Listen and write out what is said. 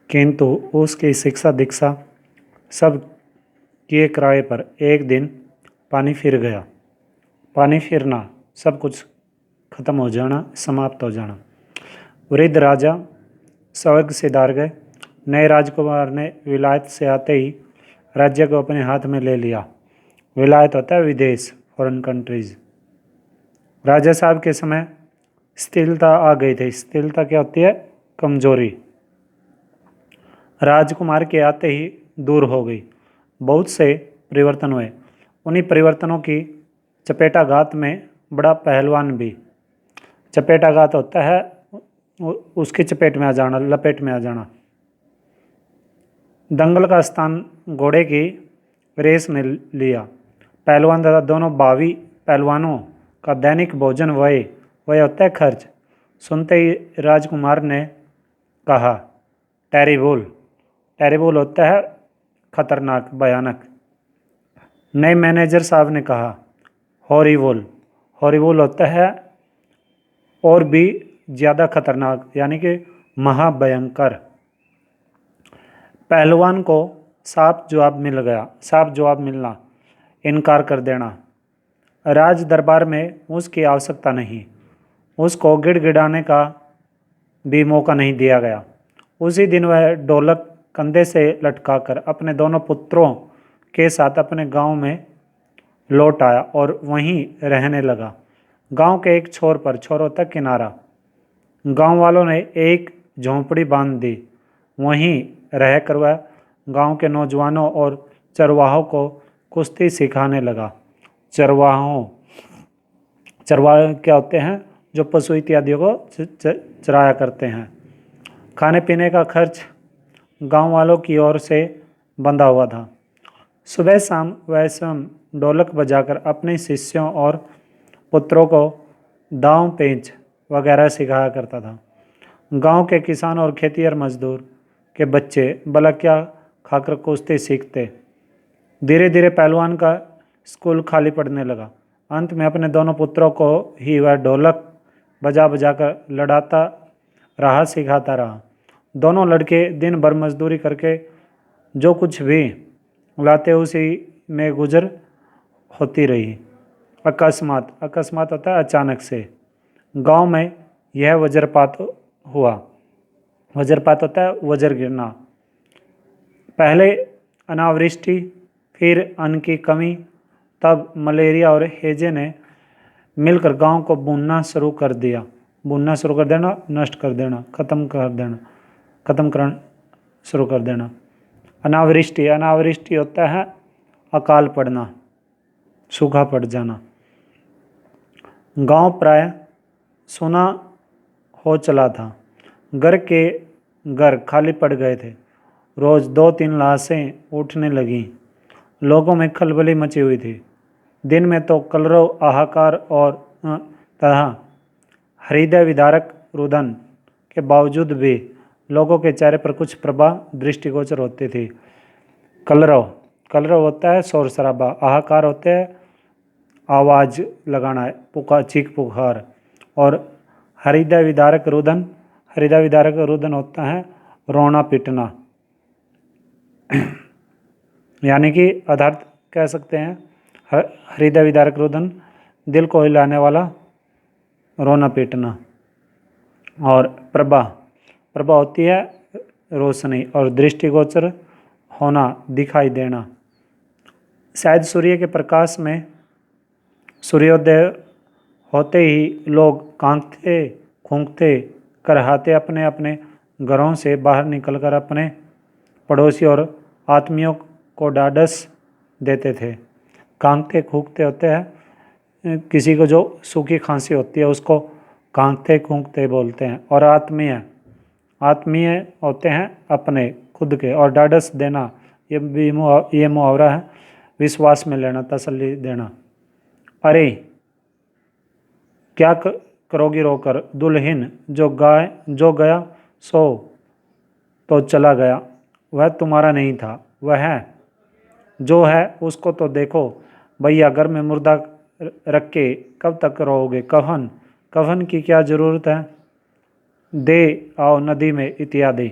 किंतु उसकी शिक्षा दीक्षा सब किए किराए पर एक दिन पानी फिर गया। पानी फिरना, सब कुछ खत्म हो जाना, समाप्त हो जाना। वृद्ध राजा स्वर्ग से धार गए। नए राजकुमार ने विलायत से आते ही राज्य को अपने हाथ में ले लिया। विलायत होता है विदेश, फॉरेन कंट्रीज। राजा साहब के समय स्थिरता आ गई थी। स्थिरता क्या होती है? कमजोरी। राजकुमार के आते ही दूर हो गई। बहुत से परिवर्तन हुए। उन्हीं परिवर्तनों की चपेटाघात में बड़ा पहलवान भी। चपेटाघात होता है उसकी चपेट में आ जाना, लपेट में आ जाना। दंगल का स्थान घोड़े की रेस ने लिया। पहलवान तथा दोनों भावी पहलवानों का दैनिक भोजन वह होता है खर्च। सुनते ही राजकुमार ने कहा, टेरिबल। टेरिबल होता है खतरनाक, भयानक। नए मैनेजर साहब ने कहा, हॉरिबल। हॉरिबल होता है और भी ज़्यादा खतरनाक, यानी कि महाभयंकर। पहलवान को साफ जवाब मिल गया। साफ जवाब मिलना, इनकार कर देना। राज दरबार में उसकी आवश्यकता नहीं। उसको गिड़गिड़ाने का भी मौका नहीं दिया गया। उसी दिन वह ढोलक कंधे से लटकाकर अपने दोनों पुत्रों के साथ अपने गांव में लौट आया और वहीं रहने लगा। गांव के एक छोर पर, छोर होता है किनारा, गांव वालों ने एक झोंपड़ी बांध दी। वहीं रहकर वह गांव के नौजवानों और चरवाहों को कुश्ती सिखाने लगा। चरवाहे क्या होते हैं? जो पशु इत्यादियों को चराया करते हैं। खाने पीने का खर्च गांव वालों की ओर से बंधा हुआ था। सुबह शाम वह स्वयं ढोलक बजाकर अपने शिष्यों और पुत्रों को दांव पेंच वगैरह सिखाया करता था। गांव के किसान और खेतिहर मजदूर के बच्चे बलकिया खाकर कुश्ती सीखते। धीरे धीरे पहलवान का स्कूल खाली पड़ने लगा। अंत में अपने दोनों पुत्रों को ही वह ढोलक बजा बजा कर लड़ाता रहा, सिखाता रहा। दोनों लड़के दिन भर मजदूरी करके जो कुछ भी लाते उसी में गुजर होती रही। अकस्मात, अकस्मात होता है अचानक से, गांव में यह वज्रपात हुआ। वज्रपात होता है वज्र गिरना। पहले अनावृष्टि, फिर अन्न की कमी, तब मलेरिया और हैजे ने मिलकर गांव को भूनना शुरू कर दिया। भूनना शुरू कर देना, नष्ट कर देना, खत्म करना शुरू कर देना। अनावृष्टि, अनावृष्टि होता है अकाल पड़ना, सूखा पड़ जाना। गांव प्राय सूना हो चला था। घर के घर खाली पड़ गए थे। रोज 2-3 लाशें उठने लगीं। लोगों में खलबली मची हुई थी। दिन में तो कलरव, हाहाकार और तथा हृदय विदारक रुदन के बावजूद भी लोगों के चेहरे पर कुछ प्रभा दृष्टिगोचर होती थी। कलरव, कलरव होता है शोर शराबा। हाहाकार होते है आवाज़ लगाना, पुकार, चीख पुकार। और हृदय विदारक रुदन, हृदय विदारक रुदन होता है रोना पीटना। यानी कि अर्थात कह सकते हैं हृदय विदारक रुदन, दिल को हिलाने वाला रोना पीटना। और प्रभा, प्रभा होती है रोशनी और दृष्टिगोचर होना, दिखाई देना। शायद सूर्य के प्रकाश में सूर्योदय होते ही लोग कांपते खूंखते करहाते अपने अपने घरों से बाहर निकलकर अपने पड़ोसी और आत्मियों को ढाढ़स देते थे। कांपते खूंखते होते हैं किसी को जो सूखी खांसी होती है उसको कांपते खूंखते बोलते हैं। और आत्मीय, आत्मीय होते हैं अपने खुद के। और ढाढ़स देना, ये मुहावरा है विश्वास में लेना, तसल्ली देना। अरे क्या करोगी रोकर दुल्हन, जो गया सो तो चला गया, वह तुम्हारा नहीं था, वह है जो है उसको तो देखो भैया। घर में मुर्दा रख के कब तक रहोगे? कफन, कफन की क्या ज़रूरत है? दे आओ नदी में इत्यादि।